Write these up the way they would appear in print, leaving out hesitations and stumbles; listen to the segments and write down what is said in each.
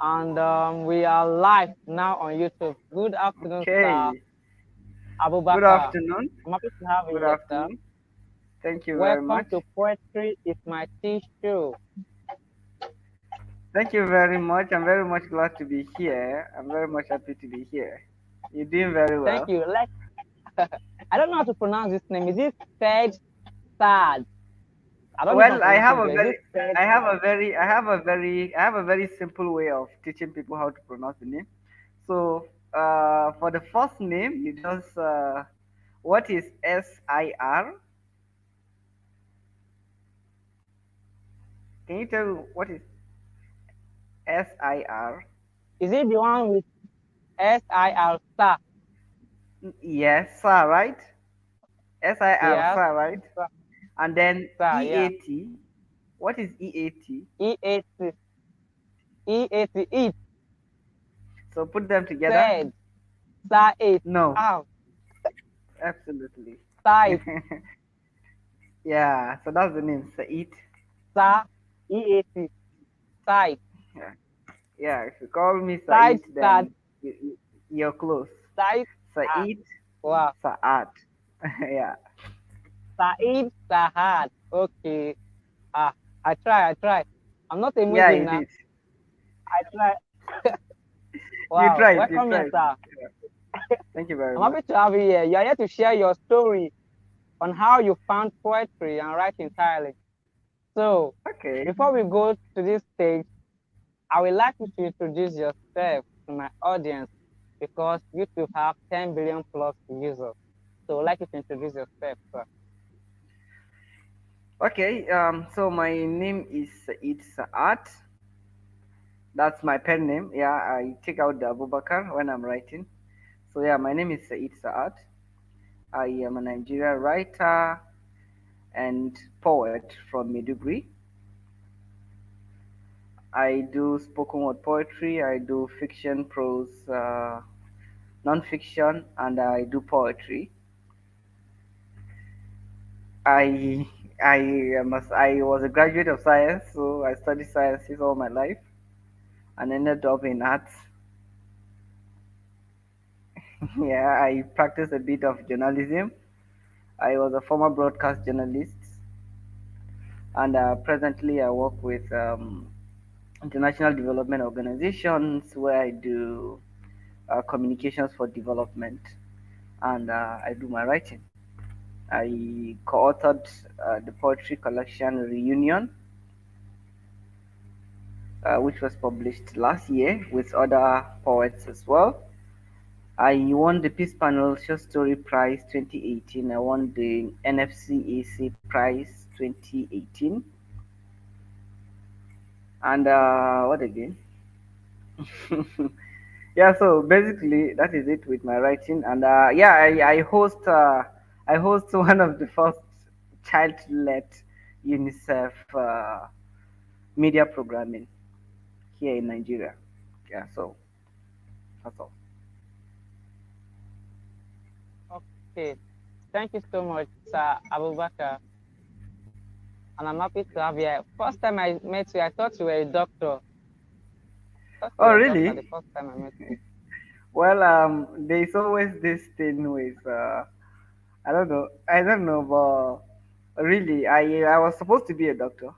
and we are live now on YouTube. Good afternoon, Sir Okay. Good Abubakar. afternoon. I'm happy to have you Good here, sir. afternoon. Thank you very Welcome much. to Poetry is My Tea Show. Thank you very much. I'm very much glad to be here. I'm very much happy to be here. You're doing very Thank well. you. I don't know how to pronounce this name. Is it said sad? I don't know if I'm Well, pronouncing it well. Is it said I have a very simple way of teaching people how to pronounce the name. So, for the first name, you just what is SIR? Can you tell what is SIR? Is it the one with SIR star? Yes, sir, right? SIR, Yes. sir, right? Sir, And then sir, yeah. EAT. What is EAT? EAT. EAT. It So put them together. said. Sir eight. No, Ow. absolutely. Side. Yeah, so that's the name, Said. Sir. EAT. Side. Yeah, yeah. If you call me Side. Said, Sad. then you're close. Side. Ah. Said, Wow. Saad. Yeah, Said Sahad. Okay. Ah, I try. I'm not a yeah, Muslim you now. did. I try. You Wow. tried, you Welcome here, tried. sir. Yeah. Thank you very I'm much. happy to have you here. You are here to share your story on how you found poetry and writing entirely. So, Okay, before we go to this stage, I would like you to introduce yourself to my audience because YouTube have 10 billion plus users. So, I'd like you to introduce yourself, sir. okay. So my name is Said Saad. That's my pen name. Yeah, I take out the Abubakar when I'm writing. So yeah, my name is Said Saad. I am a Nigerian writer and poet from Maiduguri. I do spoken word poetry. I do fiction, prose, non-fiction, and I do poetry. I I was a graduate of science, so I studied sciences all my life and ended up in arts. Yeah, I practiced a bit of journalism. I was a former broadcast journalist, and presently I work with international development organizations where I do communications for development, and I do my writing. I co-authored the poetry collection Reunion, which was published last year with other poets as well. I won the Peace Panel Short Story Prize 2018. I won the NFCAC Prize 2018. And what again? Yeah, so basically that is it with my writing. And yeah, I host one of the first child-led UNICEF media programming here in Nigeria. Yeah, so that's all. Okay. Thank you so much, Sir Abubakar. And I'm happy to have you here. First time I met you, I thought you were a doctor. I thought you Oh, were a doctor the really? first time I met you. Well, there's always this thing with I don't know, but really, I was supposed to be a doctor.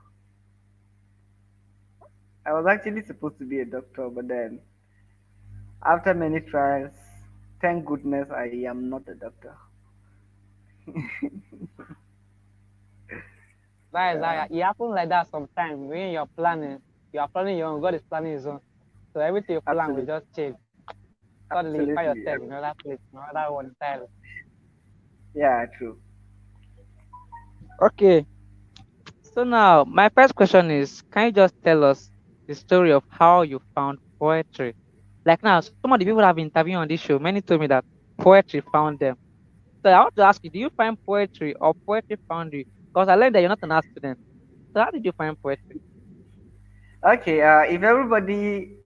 I was actually supposed to be a doctor, but then after many trials, thank goodness I am not a doctor. That is Yeah, how it happens like that sometimes when you're planning. You are planning your own, God is planning his own. So everything you plan will absolutely, just change. Suddenly you find absolutely. yourself in another place, another one entirely. Yeah, true. Okay. So now my first question is, can you just tell us the story of how you found poetry? Like now, some of the people I've interviewed on this show, many told me that poetry found them. So I want to ask you, do you find poetry or poetry found you? Because I learned that you're not an art student. So how did you find poetry? Okay, if everybody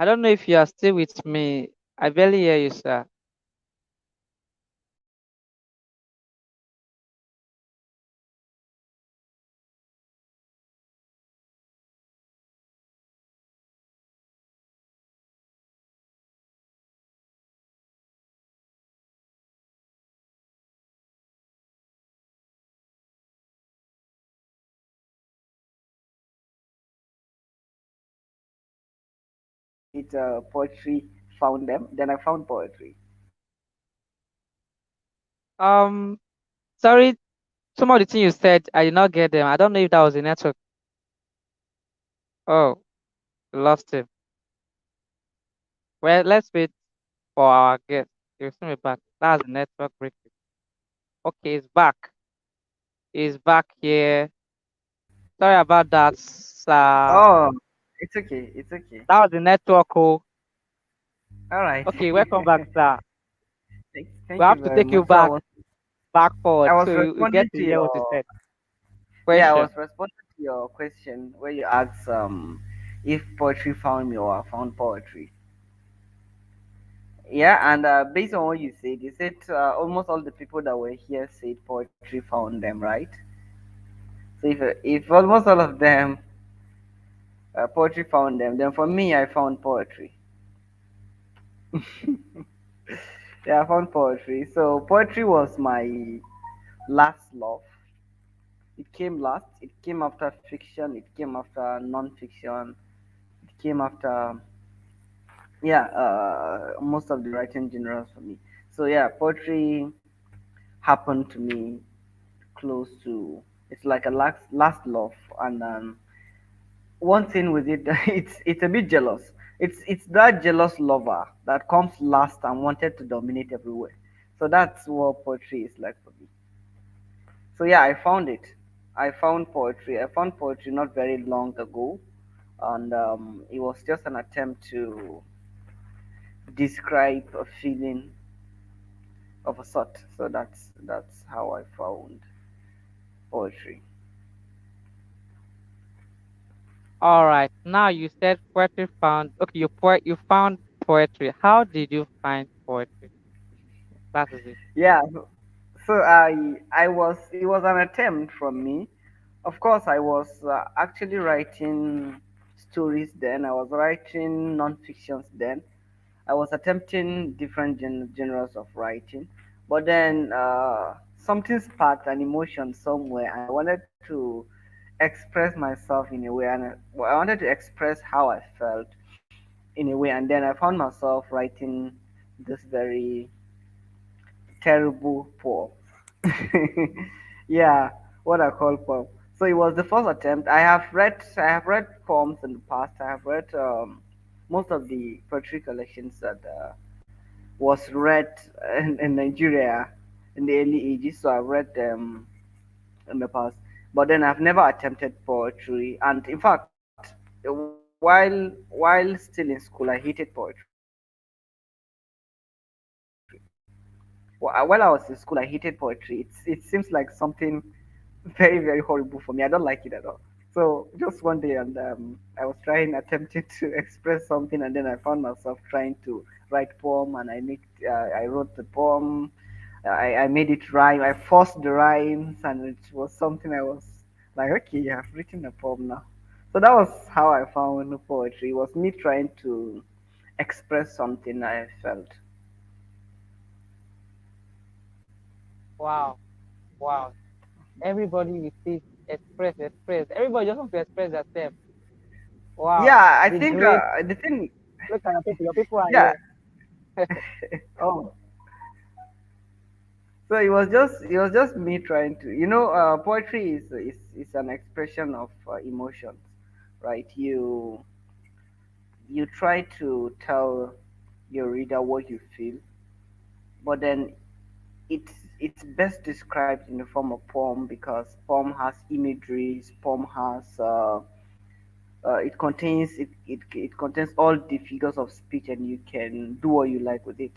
I don't know if you are still with me. I barely hear you, sir. Poetry found them. Then I found poetry. Um, sorry, some of the things you said, I did not get them. I don't know if that was the network. Oh, we lost him. Well, let's wait for our guest. He'll soon be back. That's the network breaking. Okay, he's back. He's back here. Sorry about that, sir. Oh, it's okay. It's okay. That was the network. Oh, All right. okay. Welcome back, sir. We Thank have you to very take you much. So back I forward, was so you get responding to to hear what you your said. yeah, I was Question. responding to your question where you asked if poetry found me or I found poetry. Yeah, and based on what you said almost all the people that were here said poetry found them, right? So if almost all of them poetry found them, then for me I found poetry. Yeah, I found poetry. So poetry was my last love. It came last. It came after fiction. It came after non-fiction. It came after yeah, most of the writing genres for me. So yeah, poetry happened to me close to. It's like a last love, and one thing with it, it's a bit jealous. It's that jealous lover that comes last and wanted to dominate everywhere. So that's what poetry is like for me. So yeah, I found it. I found poetry. I found poetry not very long ago, and it was just an attempt to describe a feeling of a sort. So that's how I found poetry. All right. Now you said poetry found. Okay, you found poetry. How did you find poetry? That is it. Yeah. So I was it was an attempt from me. Of course, I was actually writing stories then. I was writing non-fictions then. I was attempting different genres of writing, but then something sparked an emotion somewhere, and I wanted to express myself in a way, and well, I wanted to express how I felt in a way, and then I found myself writing this very terrible poem. Yeah, what I call poem. So it was the first attempt. I have read poems in the past. I have read most of the poetry collections that was read in Nigeria in the early ages. So I've read them in the past, but then I've never attempted poetry. And in fact, while still in school, I hated poetry. While I was in school, I hated poetry. It seems like something very very horrible for me. I don't like it at all. So just one day, and I was attempting to express something, and then I found myself trying to write poem, and I wrote the poem. I made it rhyme. I forced the rhymes, and it was something I was like, okay, I've written a poem now. So that was how I found poetry. It was me trying to express something I felt. Wow. Wow. Everybody will see express. Everybody just wants to express themselves. Wow. Yeah, I The think great. the thing. Look at your people. Your people are Yeah. here. Oh, so it was just me trying to, poetry is an expression of emotions, right? You try to tell your reader what you feel, but then it's best described in the form of poem because poem has imageries, poem has it contains all the figures of speech, and you can do what you like with it.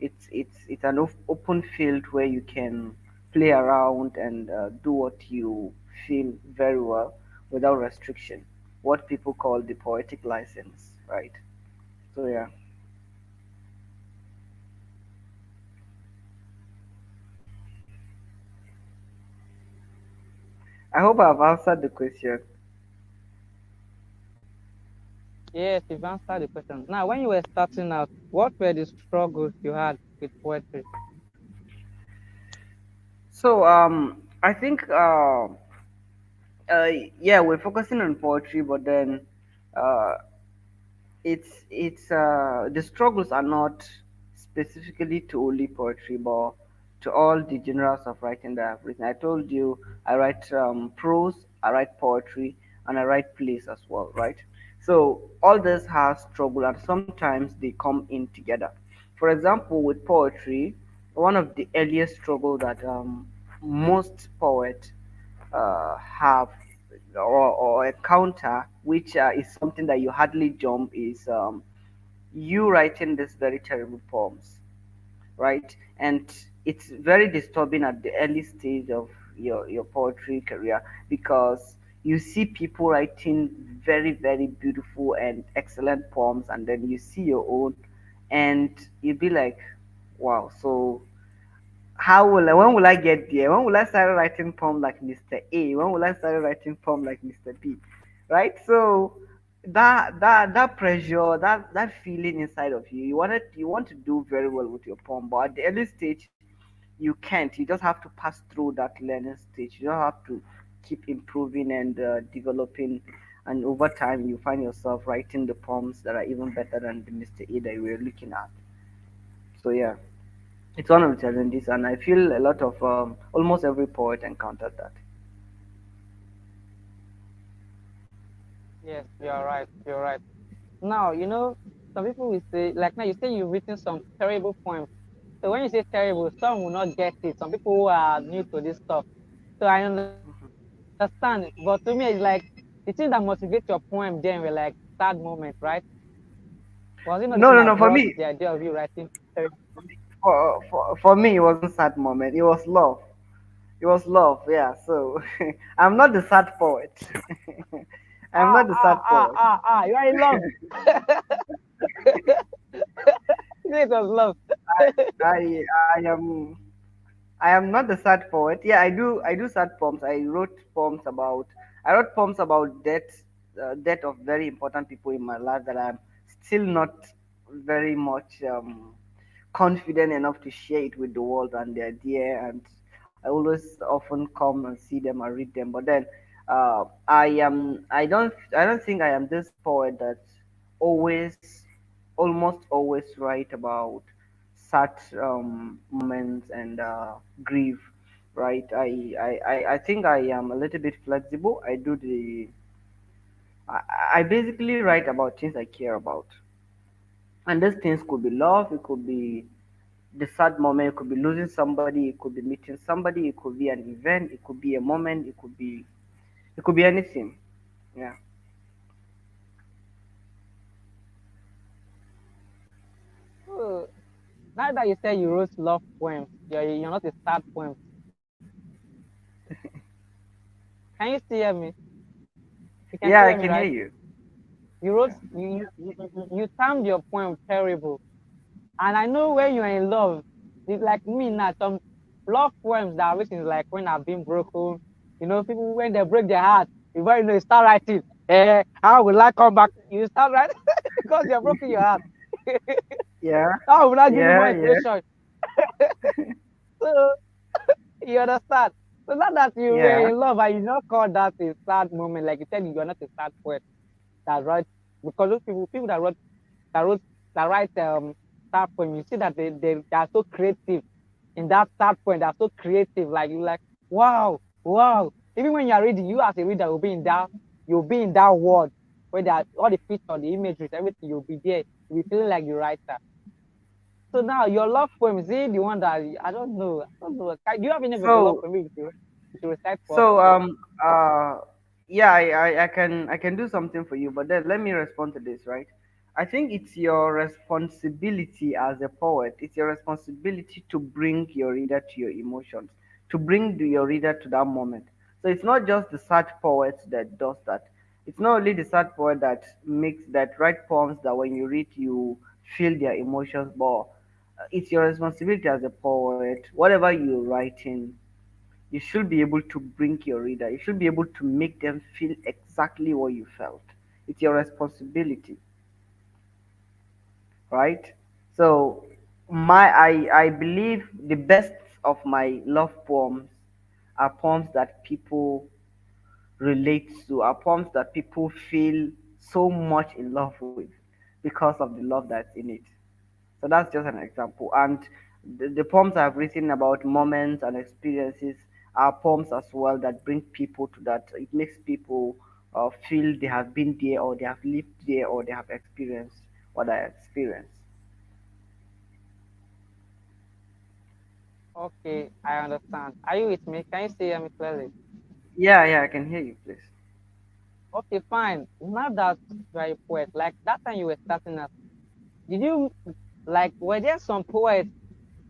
It's an open field where you can play around and do what you feel very well without restriction. What people call the poetic license, right? So yeah, I hope I've answered the question. Yes, you've answered the question. Now, when you were starting out, what were the struggles you had with poetry? So I think uh, yeah, we're focusing on poetry, but then uh, it's the struggles are not specifically to only poetry, but to all the genres of writing that I've written. I told you I write prose, I write poetry, and I write plays as well, right? So all this has struggle, and sometimes they come in together. For example, with poetry, one of the earliest struggle that most poets have or encounter, which is something that you hardly jump, is you writing these very terrible poems, right? And it's very disturbing at the early stage of your poetry career, because you see people writing very, very beautiful and excellent poems, and then you see your own, and you'd be like, wow, so when will I get there? When will I start writing poem like Mr. A? When will I start writing poem like Mr. B? Right? So that pressure, that feeling inside of you, you want to do very well with your poem, but at the early stage you can't. You just have to pass through that learning stage. You don't have to keep improving and developing, and over time you find yourself writing the poems that are even better than the Mr. A that we were looking at. So yeah, it's one of the challenges, and I feel a lot of almost every poet encountered that. Yes, you're right. You're right. Now, some people will say, like now you say you've written some terrible poems. So when you say terrible, some will not get it. Some people who are new to this stuff. So I understand. But to me, it's like the thing that motivates your poem then were like sad moments, right? Was it not the thing No, that no, no. brought the idea of you writing terrible? For me, it wasn't sad moment. It was love. It was love. Yeah. So I'm not the sad poet. I'm not the sad poet. You are in love. It was love. I am. I am not the sad poet. Yeah, I do sad poems. I wrote poems about death of very important people in my life that I'm still not very much confident enough to share it with the world, and they're there, and I always often come and see them and read them. But then I don't think I am this poet that always almost always write about sad moments and grief, right? I think I am a little bit flexible. I, I basically write about things I care about. And these things could be love, it could be the sad moment, it could be losing somebody, it could be meeting somebody, it could be an event, it could be a moment, it could be anything. Yeah. Oh, now that you say you wrote love poems, you're not a sad poem. Can you still hear me? You can Yeah, still I hear me, can hear right? you. You wrote you termed your poem terrible. And I know when you're in love, it's like me now, some love poems that are written is like when I've been broken. People when they break their heart, before you start writing, how will I come back? You start writing because you're broken your heart. Yeah, How will I give you more yeah, yeah, inspiration? So you understand? So not that you were yeah. in love and you not call that a sad moment, like you said you're not a sad poet that write because those people that wrote that write sad poem, you see that they are so creative in that sad poem, they're so creative, like you like, wow, wow. Even when you're reading, you as a reader you'll be in that world where there are all the picture, the images, everything, you'll be there, you'll be feeling like the writer. So now your love poem, is it the one that I don't know? I don't know. Do you have any of your love So poem you should recite for us? So yeah, I can do something for you, but then let me respond to this, right? I think it's your responsibility as a poet. It's your responsibility to bring your reader to your emotions, to bring your reader to that moment. So it's not just the sad poet that does that. It's not only the sad poet that write poems that when you read you feel their emotions, but it's your responsibility as a poet. Whatever you're writing, you should be able to bring your reader. You should be able to make them feel exactly what you felt. It's your responsibility, right? So I believe the best of my love poems are poems that people relate to, are poems that people feel so much in love with because of the love that's in it. So that's just an example. And the poems I've written about moments and experiences are poems as well that bring people to that. It makes people feel they have been there, or they have lived there, or they have experienced what I experienced. Okay, I understand. Are you with me? Can you see me clearly? Yeah, yeah, I can hear you, please. Okay, fine. Now that you are a poet, like that time you were starting out, did you like were there some poets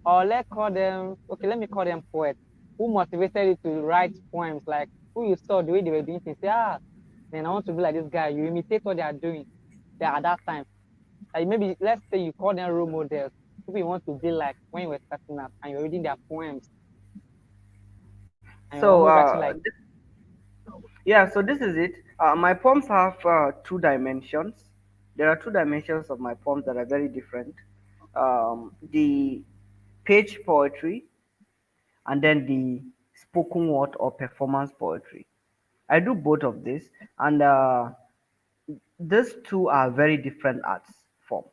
or let me call them poets who motivated you to write poems, like who you saw the way they were doing things, say, man, I want to be like this guy. You imitate what they are doing there at that time. Like maybe let's say you call them role models, people you want to be like when you were starting out and you're reading their poems and you're So, almost writing like yeah, so this is it. My poems have two dimensions. There are two dimensions of my poems that are very different. The page poetry, and then the spoken word or performance poetry. I do both of this, and these two are very different arts form.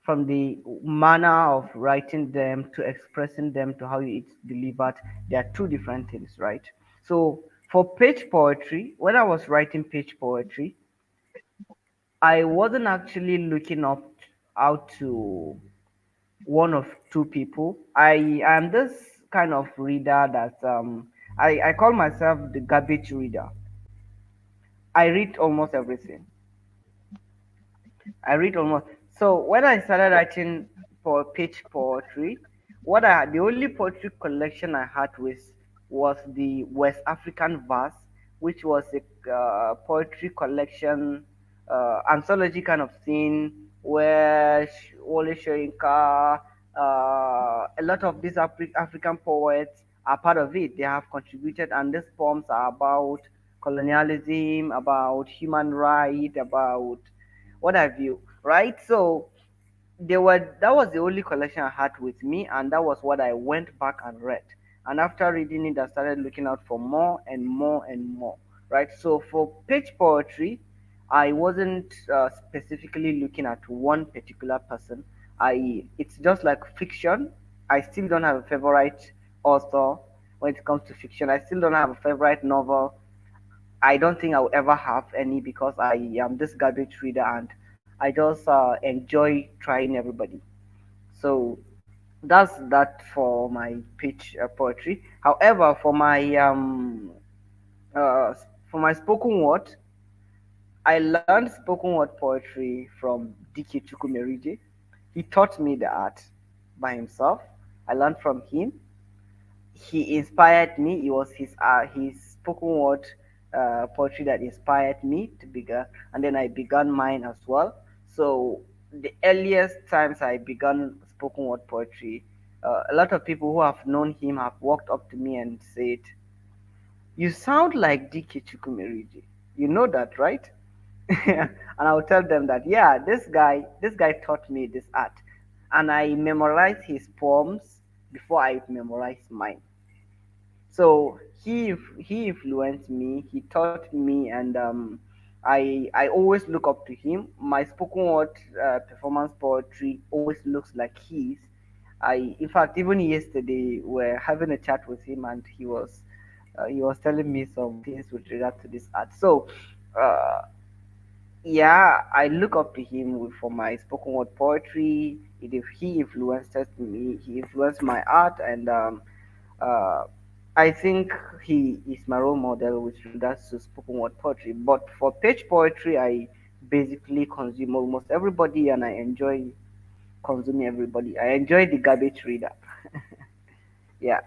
From the manner of writing them to expressing them to how it's delivered, they are two different things, right? So for page poetry, when I was writing page poetry, I wasn't actually looking up out to one of two people. I am this kind of reader that I call myself the garbage reader. I read almost everything. I read almost. So when I started writing for page poetry, the only poetry collection I had was the West African Verse, which was a poetry collection, anthology kind of thing, where Wole Soyinka, a lot of these African poets are part of it. They have contributed, and these poems are about colonialism, about human rights, about what have you, right? So that was the only collection I had with me, and that was what I went back and read. And after reading it, I started looking out for more and more and more, right? So for page poetry, I wasn't specifically looking at one particular person. It's just like fiction. I still don't have a favorite author when it comes to fiction. I still don't have a favorite novel. I don't think I'll ever have any because I am this garbage reader, and I just enjoy trying everybody. So that's that for my pitch poetry. However, uh, for my spoken word, I learned spoken word poetry from DK Chukwumerije. He taught me the art by himself. I learned from him. He inspired me. It was his spoken word poetry that inspired me to begin, and then I began mine as well. So the earliest times I began spoken word poetry, a lot of people who have known him have walked up to me and said, "You sound like DK Chukwumeriji. You know that, right?" And I'll tell them that, yeah, this guy taught me this art, and I memorized his poems before I memorized mine. So he influenced me. He taught me, and I always look up to him. My spoken word performance poetry always looks like his. In fact, even yesterday we're having a chat with him, and he was telling me some things with regard to this art. So uh, yeah, I look up to him for my spoken word poetry. He influenced me. He influenced my art, and uh, I think he is my role model with regards to spoken word poetry. But for page poetry, I basically consume almost everybody, and I enjoy consuming everybody. I enjoy the garbage reader. Yeah.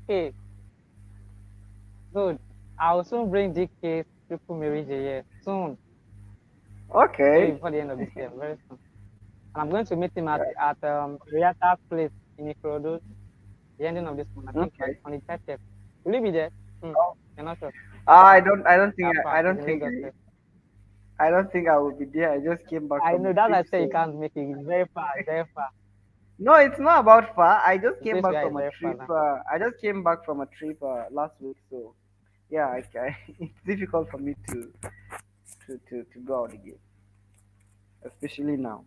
Okay, good. I'll soon bring DK's triple marriage here soon, maybe Okay. before the end of this year, very soon. And I'm going to meet him at Riata Place in Ikorodu, the ending of this month. I think Okay. on the 30th. Will you be there? Hmm. Oh, You're not sure. I don't think That far. I It's don't in think Lagos State. I don't think I will be there. I just came back I from a know that's why trip, I say you so can't make it. It's very far. It's very far. no, it's not about far. I just The came place we back are is from a very far trip. now. I just came back from a trip last week, so yeah, it's difficult for me to go out again, especially now.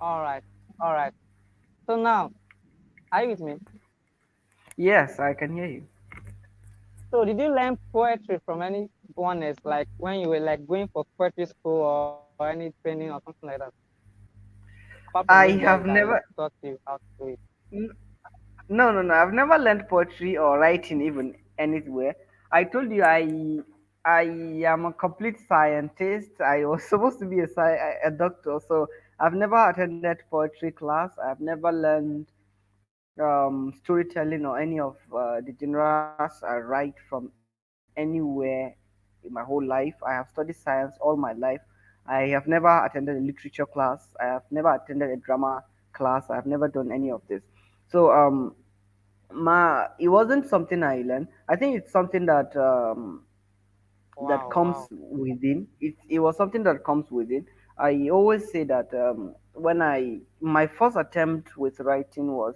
All right. All right. So now, are you with me? Yes, I can hear you. So did you learn poetry from anyone else, like when you were like going for poetry school or any training or something like that? Apart from these I guys have that never. taught you how to do it. n- No, no, no. I've never learned poetry or writing even anywhere. I told you I am a complete scientist. I was supposed to be a doctor, so I've never attended poetry class. I've never learned storytelling or any of the genres I write from anywhere in my whole life. I have studied science all my life. I have never attended a literature class. I have never attended a drama class. I have never done any of this. So it wasn't something I learned. I think it's something that Wow, comes wow. within. It was something that comes within. I always say that when I my first attempt with writing was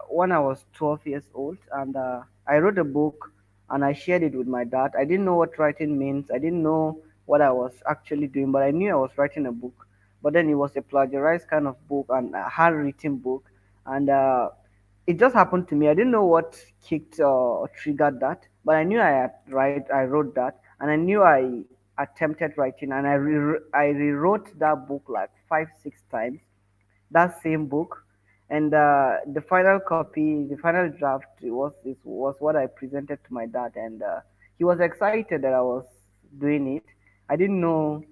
when I was 12 years old, and I wrote a book and I shared it with my dad. I didn't know what writing means. I didn't know what I was actually doing, but I knew I was writing a book. But then it was a plagiarized kind of book and a handwritten book, and it just happened to me. I didn't know what kicked or triggered that, but I knew I wrote that, and I knew I attempted writing, and I rewrote that book like 5 6 times, that same book, and the final copy, the final draft was what I presented to my dad, and he was excited that I was doing it. I didn't know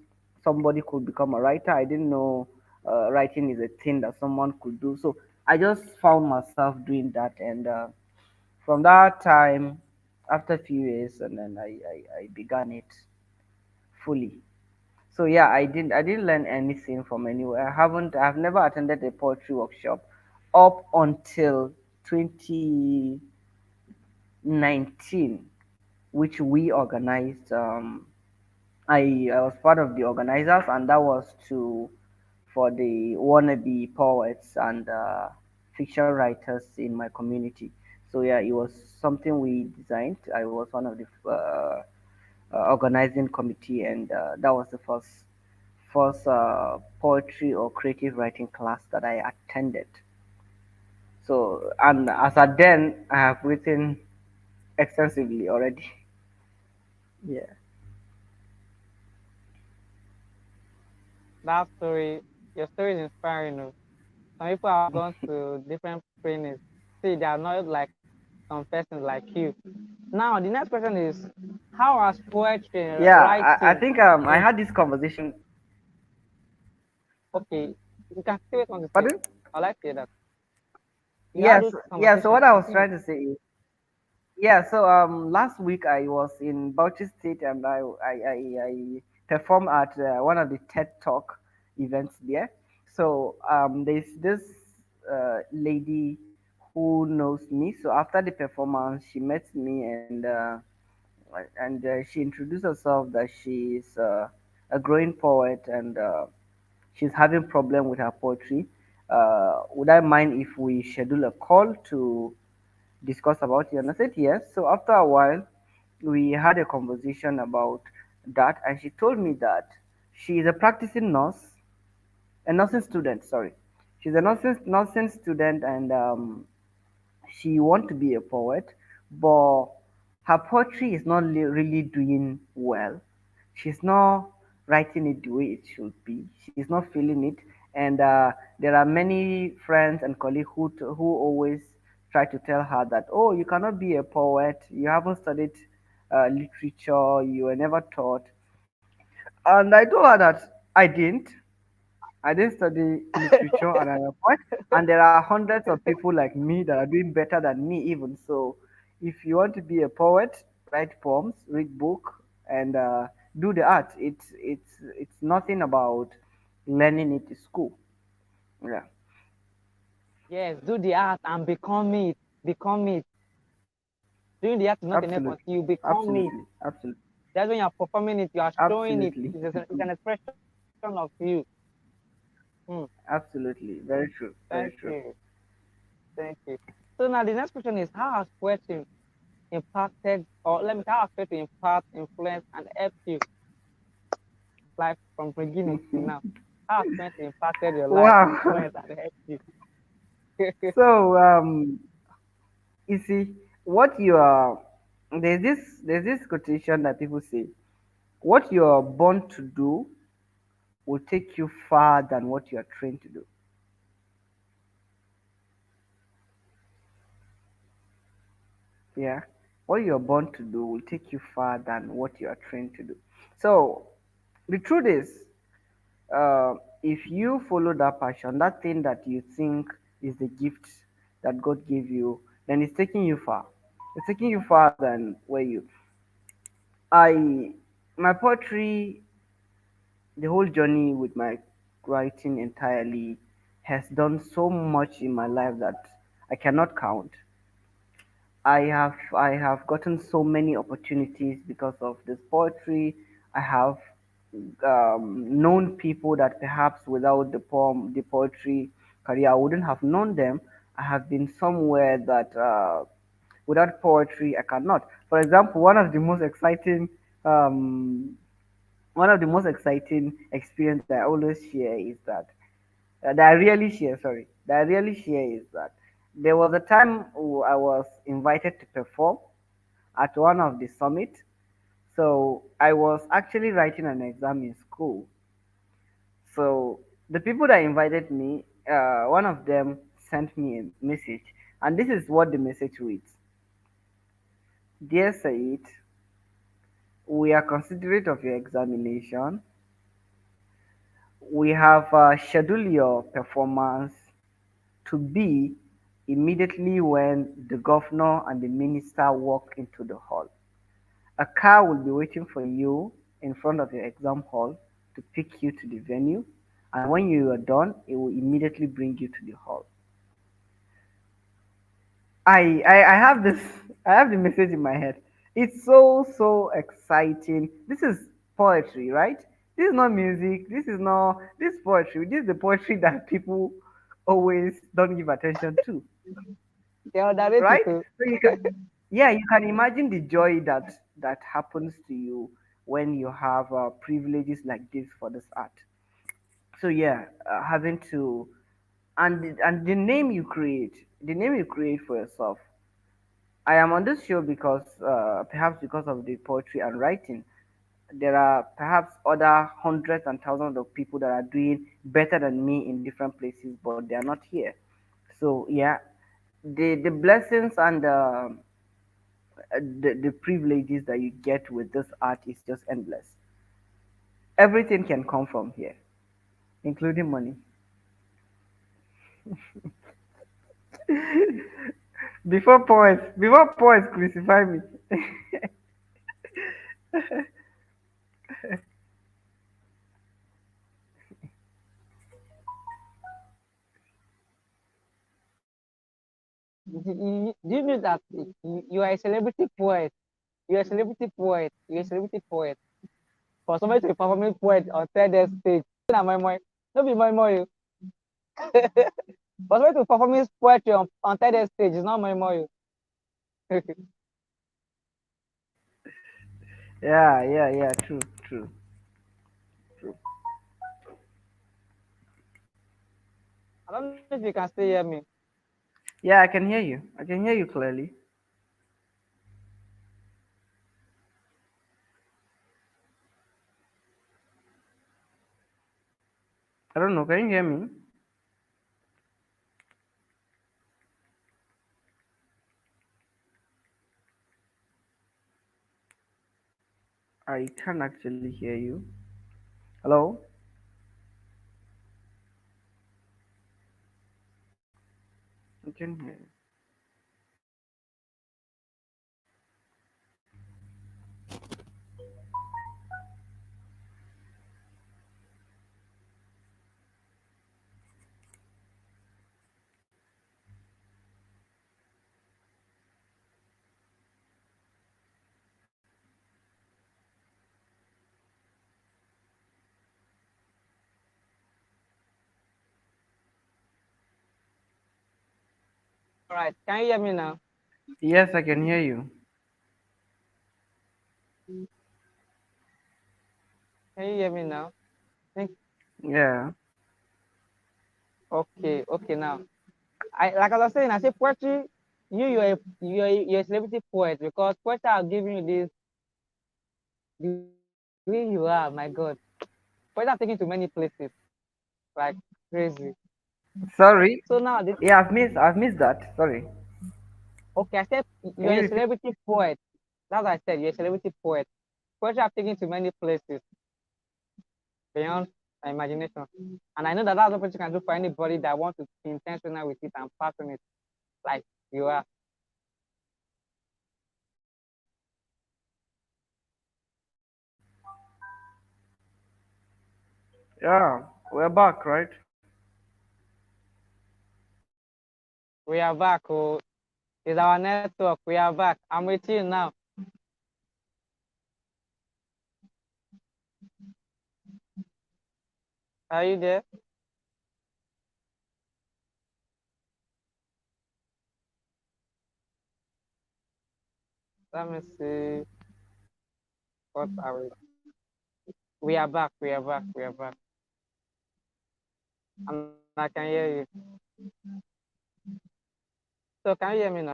somebody could become a writer. I didn't know writing is a thing that someone could do. So I just found myself doing that, and from that time, after a few years, and then I began it fully. So yeah, I didn't learn anything from anywhere. I've never attended a poetry workshop up until 2019, which we organized. I was part of the organizers, and that was to for the wannabe poets and fiction writers in my community. So yeah, it was something we designed. I was one of the organizing committee, and that was the first poetry or creative writing class that I attended. So, and as at then, I have written extensively already. Yeah. That story, your story is inspiring. Oh. Some people have gone to different trainings. See, they are not like some persons like you. Now, the next question is, how has poetry and Yeah, I writing think I in had this conversation. okay, you can say what you want to say. Pardon? I like to hear that. You had Yes, this yeah. So conversation. what I was Continue. trying to say is, yeah. So last week I was in Bauchi State, and I performed at one of the TED Talk events there. So there's this lady who knows me. So after the performance, she met me, and she introduced herself that she is a growing poet, and she's having problem with her poetry. Would I mind if we schedule a call to discuss about it? And I said yes. So after a while, we had a conversation about that, and she told me that she is a practicing nurse, a nursing student. Sorry, she's a nursing student, and she want to be a poet, but her poetry is not really doing well. She's not writing it the way it should be. She's not feeling it, and there are many friends and colleagues who always try to tell her that, oh, you cannot be a poet. You haven't studied literature. You were never taught. And I told her that I didn't. I didn't study literature and I'm a poet. And there are hundreds of people like me that are doing better than me even. So if you want to be a poet, write poems, read book, and do the art. It's nothing about learning it in school. Yeah, Yes, do the art and become it. Become it. Doing the art is not enough absolutely, until you become it. absolutely, absolutely, That's when you're performing it, you are showing it. absolutely, It's an expression of you. Hmm. absolutely. Very true, Thank very true. you. Thank you. So now the next question is, how has poetry impacted, or let me, how has poetry impact, influence, and helped you life from beginning to now? How has poetry impacted your life, Wow. influence, and helped you? So you see, what you are there's this quotation that people say, what you are born to do will take you far than what you are trained to do. Yeah, what you are born to do will take you far than what you are trained to do. So the truth is, if you follow that passion, that thing that you think is the gift that God gave you, then it's taking you far. It's taking you far than where you. I my poetry, the whole journey with my writing entirely has done so much in my life that I cannot count. I have gotten so many opportunities because of this poetry. I have known people that perhaps without the poetry career, I wouldn't have known them. I have been somewhere that without poetry I cannot. For example, um, one of the most exciting experience that I always share is that I really share. Sorry, that I really share is that there was a time I was invited to perform at one of the summit. So I was actually writing an exam in school. So the people that invited me, one of them sent me a message, and this is what the message reads: Dear Said, we are considerate of your examination. We have scheduled your performance to be immediately when the governor and the minister walk into the hall. A car will be waiting for you in front of your exam hall to pick you to the venue, and when you are done, it will immediately bring you to the hall. I have this I have the message in my head. It's so exciting. This is poetry, right? This is not music. This is poetry. This is the poetry that people always don't give attention to, They underrate it right? too. So you can imagine the joy that happens to you when you have privileges like this for this art. So yeah, having to and the name you create for yourself. I am on this show because perhaps because of the poetry and writing. There are perhaps other hundreds and thousands of people that are doing better than me in different places, but they are not here. So yeah, the blessings and the privileges that you get with this art is just endless. Everything can come from here, including money. Before poets crucify me. Do you know that you are a celebrity poet? You're a celebrity poet. You're a celebrity poet. For somebody to be performing poet on third stage, na my my, no be my my. For somebody to perform his poetry on third stage is not my my. Yeah. True. True. I don't know if you can still hear me. Yeah, I can hear you. I can hear you clearly. I don't know. Can you hear me? I can actually hear you. Hello? We can hear you. All right, can you hear me now? Yes, I can hear you. Can you hear me now? Think Yeah. okay now. I like as I was saying, I say poetry. You're a celebrity poet because poetry are giving you this the way you are. My God, poetry are taking you to many places like crazy. Sorry. So now this Yeah, I've missed that. Sorry. okay, I said Can you're you a repeat? celebrity poet. That's what I said. You're a celebrity poet. Poetry have taken you to many places beyond my imagination. And I know that that's what poetry can do for anybody that wants to be intentional with it and passionate like you are. Yeah, we're back, right? We are back. Oh, it's our network. We are back. I'm with you now. Are you there? Let me see. What are we? We are back. We are back. We are back. And I can hear you. So can you hear me now?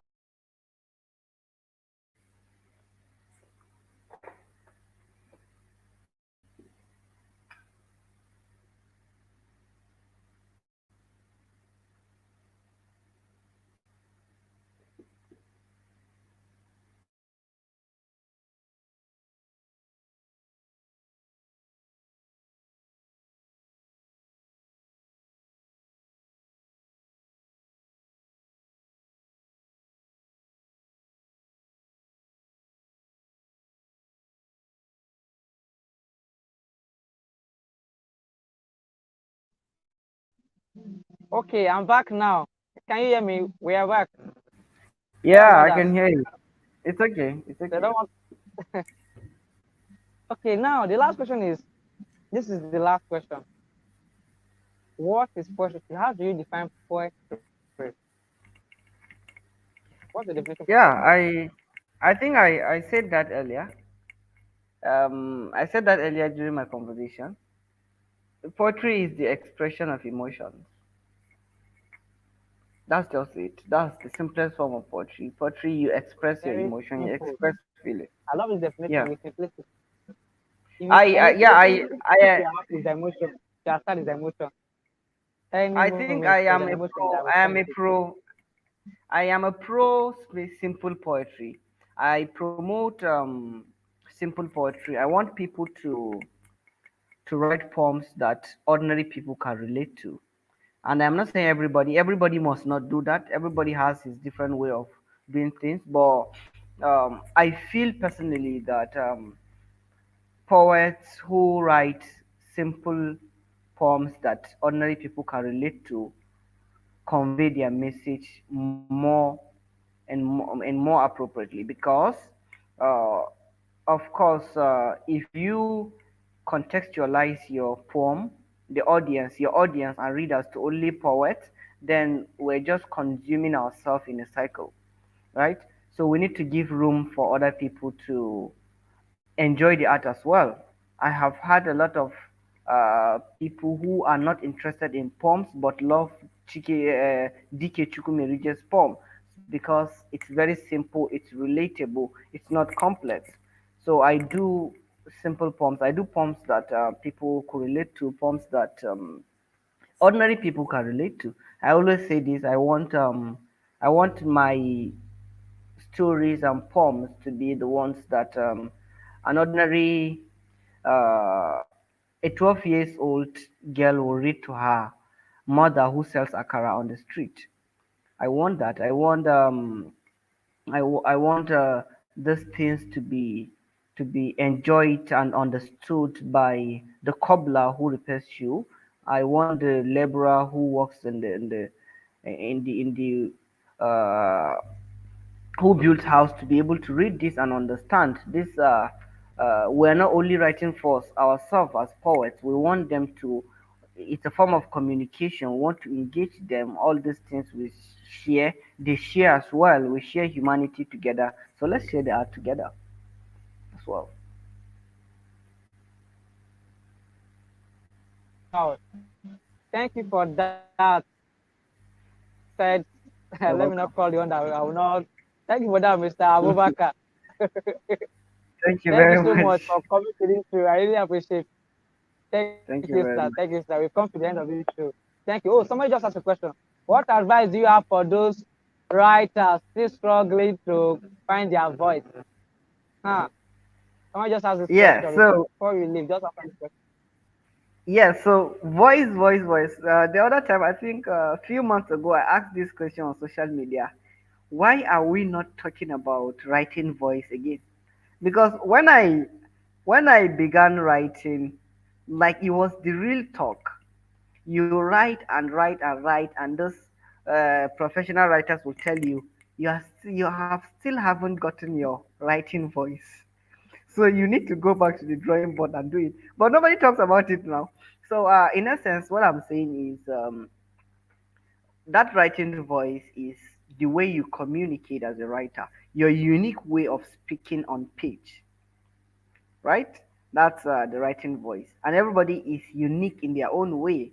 Okay, I'm back now. Can you hear me? We are back. What's Yeah, all I that? can hear you. It's okay. It's They okay. don't want. Okay, now the last question is. This is the last question. What is poetry? How do you define poetry? What's the definition for Yeah, poetry? I think I said that earlier. I said that earlier during my conversation. Poetry is the expression of emotions. That's just it. That's the simplest form of poetry. Poetry, you express your Very emotion, you simple. express feeling. I love this Yeah. definition with simplicity. Yeah, If your heart is emotion, your start is emotion. Any I think moment there's an emotion that will I come am with a it. pro, I am a pro simple poetry. I promote simple poetry. I want people to write poems that ordinary people can relate to. And I'm not saying everybody must not do that. Everybody has his different way of doing things. But I feel personally that poets who write simple poems that ordinary people can relate to convey their message more and more appropriately because uh, of course if you contextualize your poem, your audience and readers to only poets, then we're just consuming ourselves in a cycle, right? So we need to give room for other people to enjoy the art as well. I have had a lot of people who are not interested in poems but love DK Chukwumerige's poem because it's very simple, it's relatable, it's not complex. So I do simple poems. I do poems that people could relate to, poems that ordinary people can relate to. I always say this. I want my stories and poems to be the ones that an ordinary a 12 years old girl will read to her mother who sells akara on the street. I want that. I want these things to be enjoyed and understood by the cobbler who repairs shoe. I want the laborer who works in the who built house to be able to read this and understand this. We're not only writing for ourselves as poets. We want them to. It's a form of communication. We want to engage them. All these things we share, they share as well. We share humanity together. So let's share the art together as well. Wow. Thank you for that. Said, let me You're not welcome. call you on that. I will not. Thank you for that, Mr. Abubakar. Thank you Thank you very so much much. for coming to this show. I really appreciate. Thank you, sir. Thank you Thank you, very sir. much. We've come to the end of this show. Thank you. Oh, somebody just asked a question. What advice do you have for those writers still struggling to find their voice? Huh? Somebody just ask this Yeah. question before So we leave. Just answer this question. yeah. So voice. The other time, I think a few months ago, I asked this question on social media. Why are we not talking about writing voice again? Because when I began writing, like it was the real talk. You write and write and write, and those professional writers will tell you you have still haven't gotten your writing voice. So you need to go back to the drawing board and do it. But nobody talks about it now. So in essence, what I'm saying is that writing voice is the way you communicate as a writer, your unique way of speaking on page, right? That's the writing voice, and everybody is unique in their own way.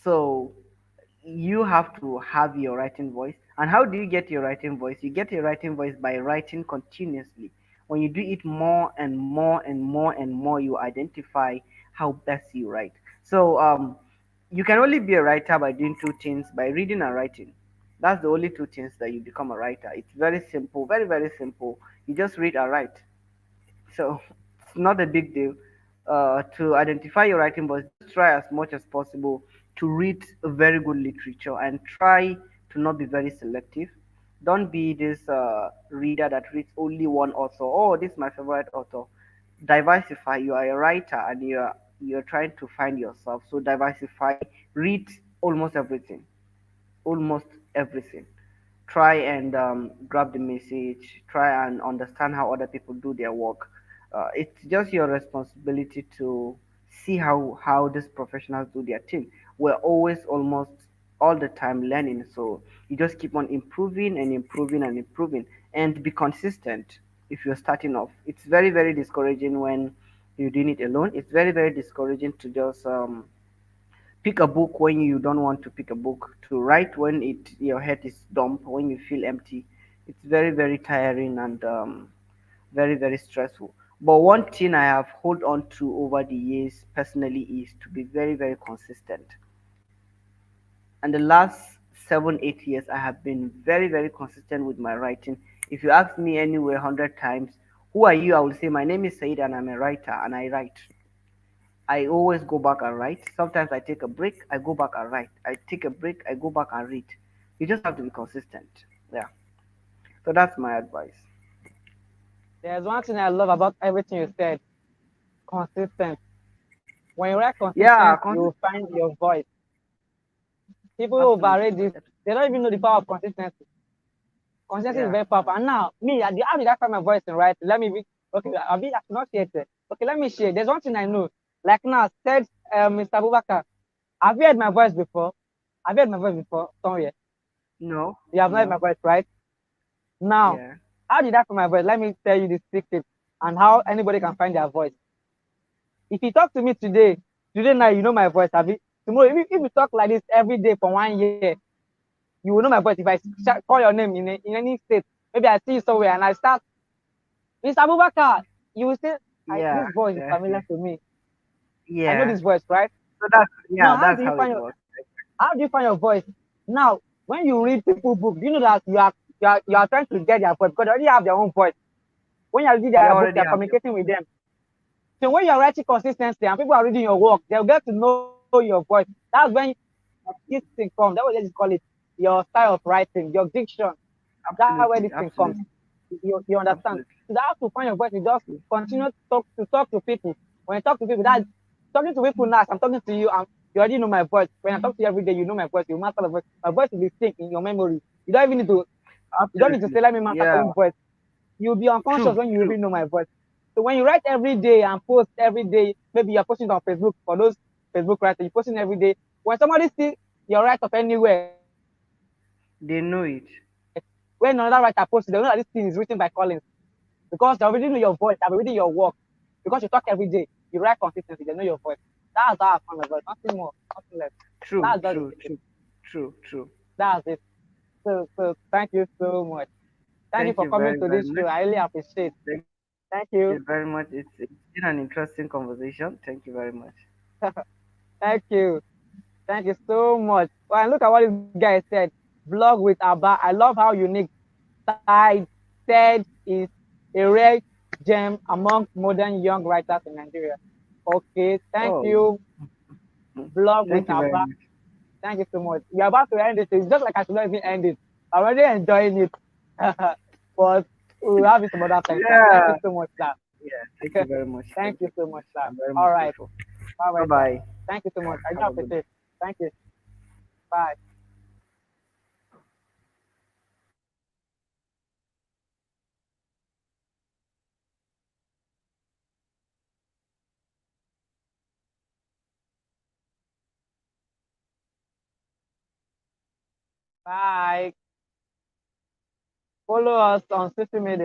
So you have to have your writing voice. And how do you get your writing voice? You get your writing voice by writing continuously. When you do it more and more and more and more, you identify how best you write. So you can only be a writer by doing two things: by reading and writing. That's the only two things that you become a writer. It's very simple, very very simple. You just read and write. So it's not a big deal. To identify your writing voice, just try as much as possible to read a very good literature and try to not be very selective. Don't be this reader that reads only one author. Oh, this is my favorite author. Diversify. You are a writer and you're trying to find yourself. So diversify. Read almost everything. Almost everything. Try and grab the message. Try and understand how other people do their work. It's just your responsibility to see how these professionals do their thing. We're always almost all the time learning, so you just keep on improving and improving and improving, and be consistent. If you're starting off, it's very very discouraging when you're doing it alone. It's very very discouraging to just pick a book when you don't want to pick a book, to write when your head is dumb, when you feel empty. It's very very tiring and very very stressful. But one thing I have hold on to over the years personally is to be very very consistent. And the last 7 8 years I have been very very consistent with my writing. If you ask me anywhere 100 times, who are you, I will say my name is Said and I'm a writer and I write. I always go back and write. Sometimes I take a break, I go back and write. I take a break, I go back and read. You just have to be consistent. Yeah. So that's my advice. There's one thing I love about everything you said. Consistent. When you write Yeah, consistent, you will find your voice. People who overrate absolutely. this, they don't even know the power of consistency. Consistency is Yeah. very powerful. And now, me, how did I find my voice in writing? Let me be, okay, I should not share it. Okay, let me share. There's one thing I know. Like now, said Mr. Abubakar, have you heard my voice before? Have you heard my voice before somewhere? No, You have not heard my no. voice, right? Now, Yeah. how did I find my voice? Let me tell you the secret and how anybody can find their voice. If you talk to me today now you know my voice, have you? Tomorrow, if you talk like this every day for 1 year, you will know my voice. If I call your name in any state, maybe I see you somewhere and I start, Mr. Abubakar, you will say, Yeah. this voice is Yeah. familiar to me. I know Yeah. this voice, right? So that's Now, yeah, that's how it works. how do you find your voice? Now, when you read people book, you know that you are trying to get their voice because they already have their own voice. When you read They their book, already you're have them. communicating with them. So when you're writing consistently and people are reading your work, they'll get to know your voice. That's when this thing comes. That's what they just call it. your style of writing, your diction. That's where this Absolutely, thing comes. absolutely, You understand? absolutely. So that have to find your voice. You just True, continue to talk to people. When you talk to people, that talking to people now, I'm talking to you, you already know my voice. When I talk to you every day, you know my voice. You master the voice. My voice will be sync in your memory. You don't even need to. You don't need to absolutely. say, let me master Yeah, my own voice. You'll be unconscious true, when you true. even know my voice. So when you write every day and post every day, maybe you're posting on Facebook for those Facebook writers, you're posting every day. When somebody see your write up anywhere, They know it. when another writer posts, they know that this thing is written by Collins because they already know your voice, they've already your work. Because you talk every day, you write consistently, they know your voice. That's how I found my voice, nothing more, nothing less. True, That's just true, it. true, true, true. That's it. So thank you so much. Thank you Thank for you coming very, to very this show. much. I really appreciate. Thank Thank you you. very much. It's been an interesting conversation. Thank you very much. Thank you. Thank you so much. Well, look at what this guy said. Vlog with Abba. I love how unique Tide said is a rare gem among modern young writers in Nigeria. Okay, thank Oh, you. Vlog with thank you very Abba. much. Thank you so much. We're about to end it. It's just like I should not even end it. I'm already enjoying it. But we'll have it some other time, sir. Thank you Yeah, so much, sir. yeah. Thank you very much. Thank Thank you you so very much, much. sir. I'm very All much right. grateful. Bye Bye bye, sir. bye. Thank you so much. I do Have a good appreciate it. day. Thank you. Bye. Bye. Follow us on social media.